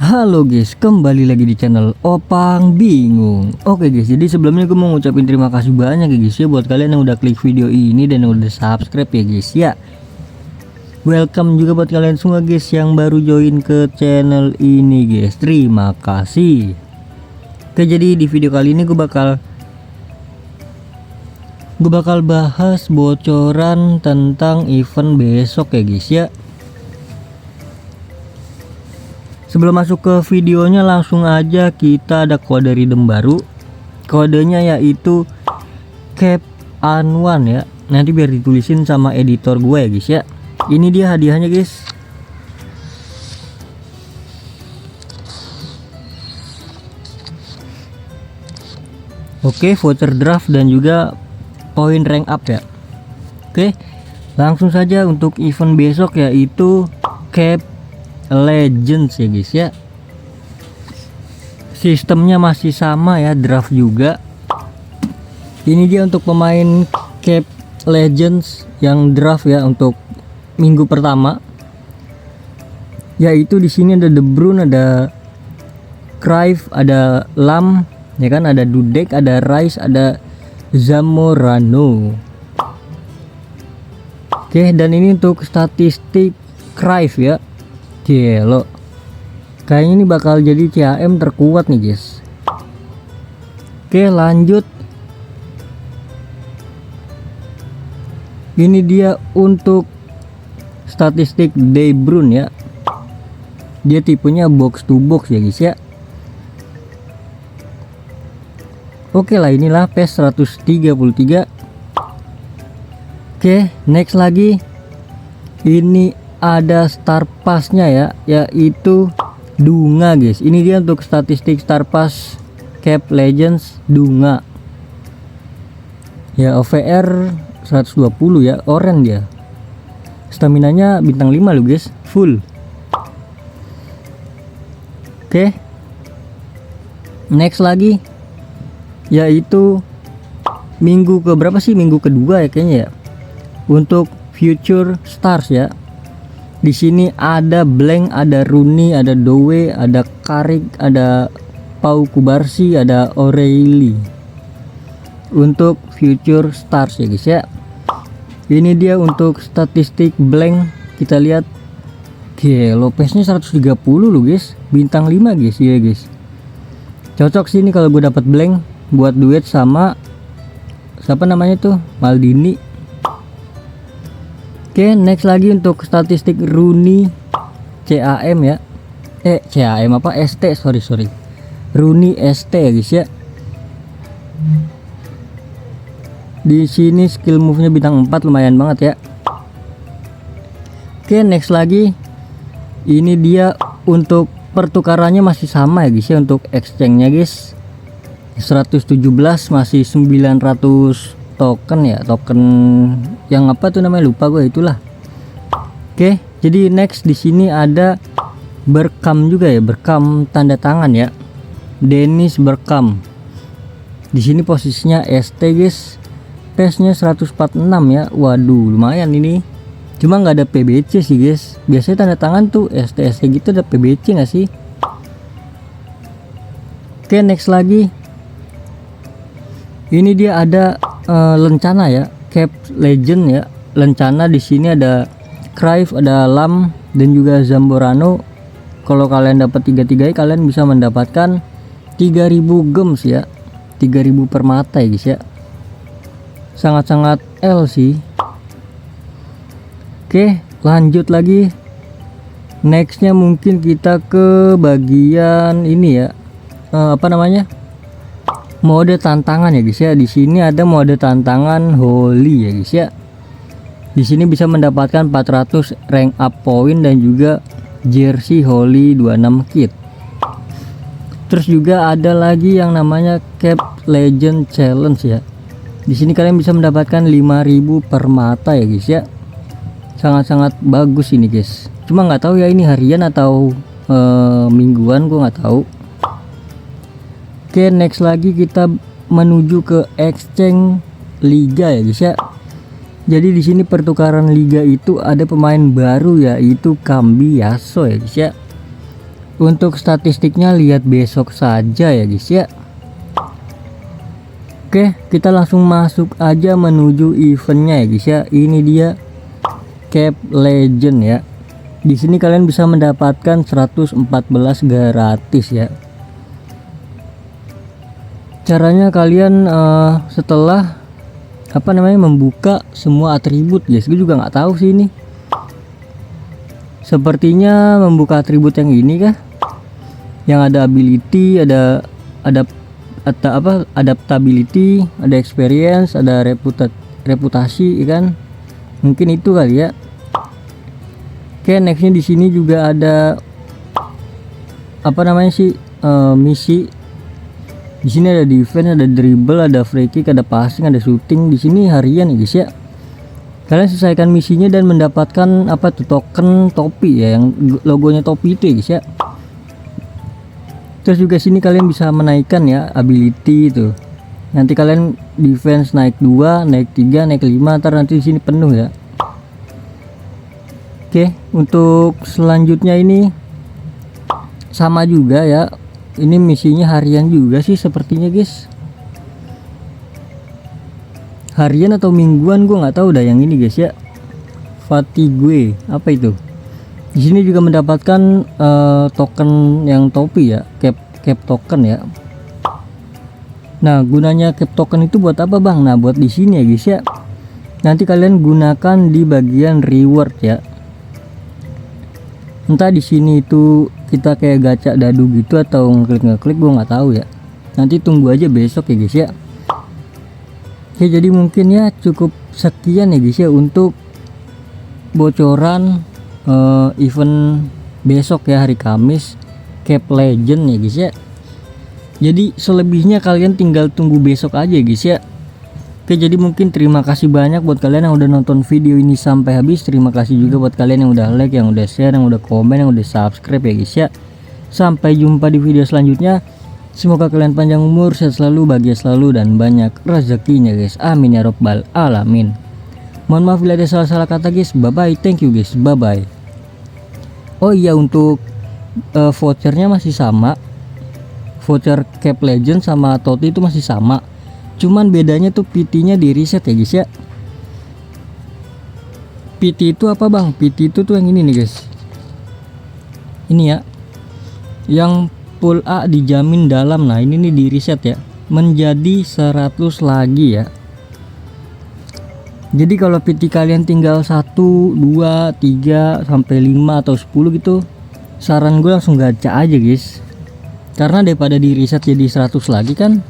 Halo guys, kembali lagi di channel Opang Bingung. Oke guys, jadi sebelumnya gue mau ngucapin terima kasih banyak ya guys ya buat kalian yang udah klik video ini dan yang udah subscribe ya guys ya. Welcome juga buat kalian semua guys yang baru join ke channel ini guys. Terima kasih. Oke, jadi di video kali ini gue bakal bahas bocoran tentang event besok ya guys ya. Sebelum masuk ke videonya, langsung aja kita ada kode redeem baru. Kodenya yaitu Cap Anwan ya. Nanti biar ditulisin sama editor gue ya guys ya. Ini dia hadiahnya guys. Oke, voucher draft dan juga poin rank up ya. Oke, langsung saja untuk event besok yaitu Cap Legends ya guys ya. Sistemnya masih sama ya, draft juga. Ini dia untuk pemain Cap Legends yang draft ya untuk minggu pertama. Yaitu di sini ada De Bruyne, ada Cruyff, ada Lam, ya kan, ada Dudek, ada Rice, ada Zamorano. Oke, dan ini untuk statistik Cruyff ya. Gelo, kayaknya ini bakal jadi CAM terkuat nih guys. Oke, lanjut. Ini dia untuk statistik De Bruyne ya. Dia tipenya box to box ya guys ya. Oke lah, inilah PES 133. Oke, next lagi. Ini ada star passnya ya, yaitu Dunga guys. Ini dia untuk statistik star pass Cap Legends Dunga ya, OVR 120 ya, orange dia. Staminanya bintang 5 loh guys, full. Oke, next lagi yaitu minggu ke berapa sih, minggu kedua ya kayaknya ya, untuk Future Stars ya. Di sini ada Blank, ada Rooney, ada Dowe, ada Carrick, ada Pau Kubarsi, ada O'Reilly. Untuk Future Stars ya guys ya. Ini dia untuk statistik Blank. Kita lihat, Lopeznya 130 loh guys, bintang 5 guys ya guys. Cocok sih ini kalau gue dapat Blank buat duet sama siapa namanya tuh, Maldini. Oke, next lagi untuk statistik Rooney CAM ya. CAM apa? ST, sorry. Rooney ST ya guys ya. Di sini skill move-nya bintang 4, lumayan banget ya. Oke, next lagi. Ini dia untuk pertukarannya masih sama ya guys ya, untuk exchange-nya guys. 117 masih 900 token ya, token yang apa tuh namanya, lupa gue, itulah. Oke, jadi next di sini ada Berkam juga ya, Berkam tanda tangan ya, Dennis Berkam. Di sini posisinya ST guys, PES-nya 146 ya. Waduh, lumayan ini. Cuma nggak ada PBC sih guys. Biasanya tanda tangan tuh ST gitu ada PBC nggak sih? Oke, next lagi. Ini dia ada Lencana ya, Cap Legend ya. Lencana di sini ada Cruyff, ada Lam, dan juga Zamorano. Kalau kalian dapat 3-3 kalian bisa mendapatkan 3000 gems ya, 3000 permata ya guys ya. Sangat-sangat L sih. Oke, lanjut lagi. Nextnya mungkin kita ke bagian ini ya, apa namanya, mode tantangan ya guys ya. Di sini ada mode tantangan Holy ya guys ya. Di sini bisa mendapatkan 400 rank up point dan juga jersey Holy 26 kit. Terus juga ada lagi yang namanya Cap Legend Challenge ya. Di sini kalian bisa mendapatkan 5000 permata ya guys ya. Sangat-sangat bagus ini guys. Cuma nggak tahu ya ini harian atau mingguan, gue nggak tahu. Oke, next lagi kita menuju ke exchange liga ya guys ya. Jadi di sini pertukaran liga itu ada pemain baru yaitu Cambiaso ya guys ya. Untuk statistiknya lihat besok saja ya guys ya. Oke, kita langsung masuk aja menuju eventnya ya guys ya. Ini dia Cape Legend ya. Di sini kalian bisa mendapatkan 114 gratis ya. Caranya kalian setelah membuka semua atribut guys. Gue juga nggak tahu sih ini. Sepertinya membuka atribut yang ini kah? Yang ada ability, ada adaptability, ada experience, ada reputasi, ya kan? Mungkin itu kali ya. Oke, nextnya di sini juga ada misi. Di sini ada defense, ada dribble, ada free kick, ada passing, ada shooting. Di sini harian ya guys ya. Kalian selesaikan misinya dan mendapatkan token topi ya, yang logonya topi itu ya guys ya. Terus juga sini kalian bisa menaikkan ya ability itu. Nanti kalian defense naik 2, naik 3, naik 5, ntar nanti di sini penuh ya. Oke, untuk selanjutnya ini sama juga ya. Ini misinya harian juga sih sepertinya guys. Harian atau mingguan gue nggak tahu dah yang ini guys ya. Fatigue apa itu? Di sini juga mendapatkan token yang topi ya, cap token ya. Nah, gunanya cap token itu buat apa bang? Nah, buat di sini ya guys ya. Nanti kalian gunakan di bagian reward ya. Entah di sini itu kita kayak gacha dadu gitu atau ngeklik gue nggak tahu ya. Nanti tunggu aja besok ya guys ya. Oke, jadi mungkin ya cukup sekian ya guys ya untuk bocoran event besok ya, hari Kamis Cape Legend ya guys ya. Jadi selebihnya kalian tinggal tunggu besok aja guys ya. Oke, jadi mungkin terima kasih banyak buat kalian yang udah nonton video ini sampai habis. Terima kasih juga buat kalian yang udah like, yang udah share, yang udah komen, yang udah subscribe ya guys ya. Sampai jumpa di video selanjutnya. Semoga kalian panjang umur, sehat selalu, bahagia selalu, dan banyak rezekinya guys. Amin ya robbal alamin. Mohon maaf bila ada salah-salah kata guys. Bye bye, thank you guys, bye bye. Oh iya, untuk vouchernya masih sama. Voucher Cape Legend sama Toti itu masih sama. Cuman bedanya tuh PT-nya di reset ya guys ya. PT itu apa bang? PT itu tuh yang ini nih guys. Ini ya. Yang full A dijamin dalam. Nah, ini nih di reset ya. Menjadi 100 lagi ya. Jadi kalau PT kalian tinggal 1, 2, 3 sampai 5 atau 10 gitu, saran gue langsung gacha aja guys. Karena daripada di reset jadi 100 lagi kan